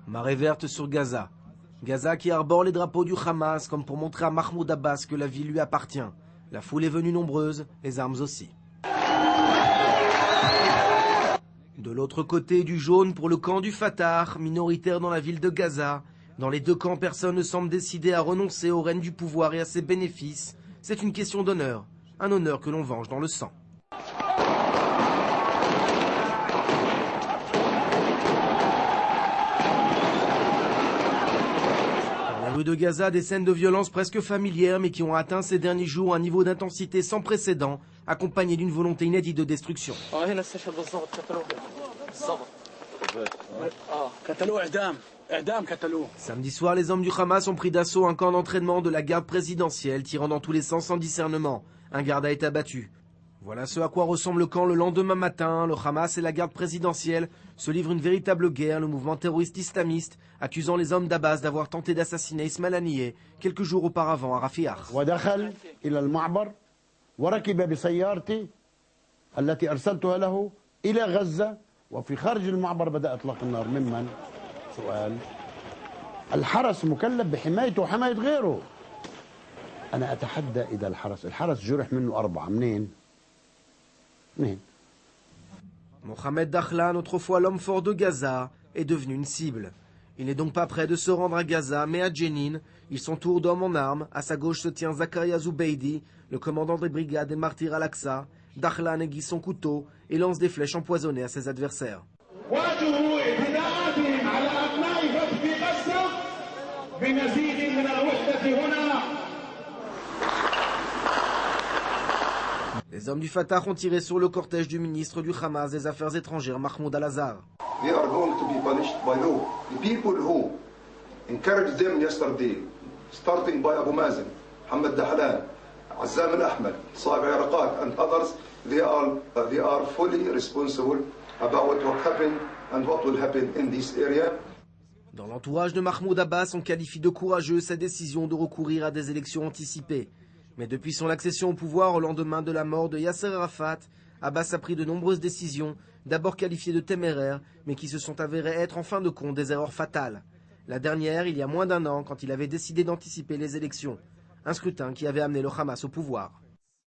Marée verte sur Gaza. Gaza qui arbore les drapeaux du Hamas comme pour montrer à Mahmoud Abbas que la ville lui appartient. La foule est venue nombreuse, les armes aussi. De l'autre côté du jaune pour le camp du Fatah, minoritaire dans la ville de Gaza. Dans les deux camps, personne ne semble décidé à renoncer au règne du pouvoir et à ses bénéfices. C'est une question d'honneur, un honneur que l'on venge dans le sang. Rue de Gaza, des scènes de violence presque familières mais qui ont atteint ces derniers jours un niveau d'intensité sans précédent, accompagné d'une volonté inédite de destruction. Samedi soir, les hommes du Hamas ont pris d'assaut un camp d'entraînement de la garde présidentielle, tirant dans tous les sens sans discernement. Un garde a été abattu. Voilà ce à quoi ressemble le camp le lendemain matin. Le Hamas et la garde présidentielle se livrent une véritable guerre, le mouvement terroriste islamiste accusant les hommes d'Abbas d'avoir tenté d'assassiner Ismail Haniyeh quelques jours auparavant à Rafah. Mohamed Dakhlan, autrefois l'homme fort de Gaza, est devenu une cible. Il n'est donc pas prêt de se rendre à Gaza, mais à Jenin. Il s'entoure d'hommes en armes. À sa gauche se tient Zakaria Zubeidi, le commandant des brigades des martyrs al-Aqsa. Dakhlan aiguise son couteau et lance des flèches empoisonnées à ses adversaires. Les hommes du Fatah ont tiré sur le cortège du ministre du Hamas des Affaires étrangères, Mahmoud Al-Azhar. They are going to be punished by who? The people who encouraged them yesterday, starting by Abu Mazen, Mohamed Dahlan, Azzam al-Ahmad, Sabi Araqat, and others, they are fully responsible about what happened and what will happen in this area. Dans l'entourage de Mahmoud Abbas, on qualifie de courageuse sa décision de recourir à des élections anticipées. Mais depuis son accession au pouvoir au lendemain de la mort de Yasser Arafat, Abbas a pris de nombreuses décisions, d'abord qualifiées de téméraires, mais qui se sont avérées être en fin de compte des erreurs fatales. La dernière, il y a moins d'un an, quand il avait décidé d'anticiper les élections, un scrutin qui avait amené le Hamas au pouvoir.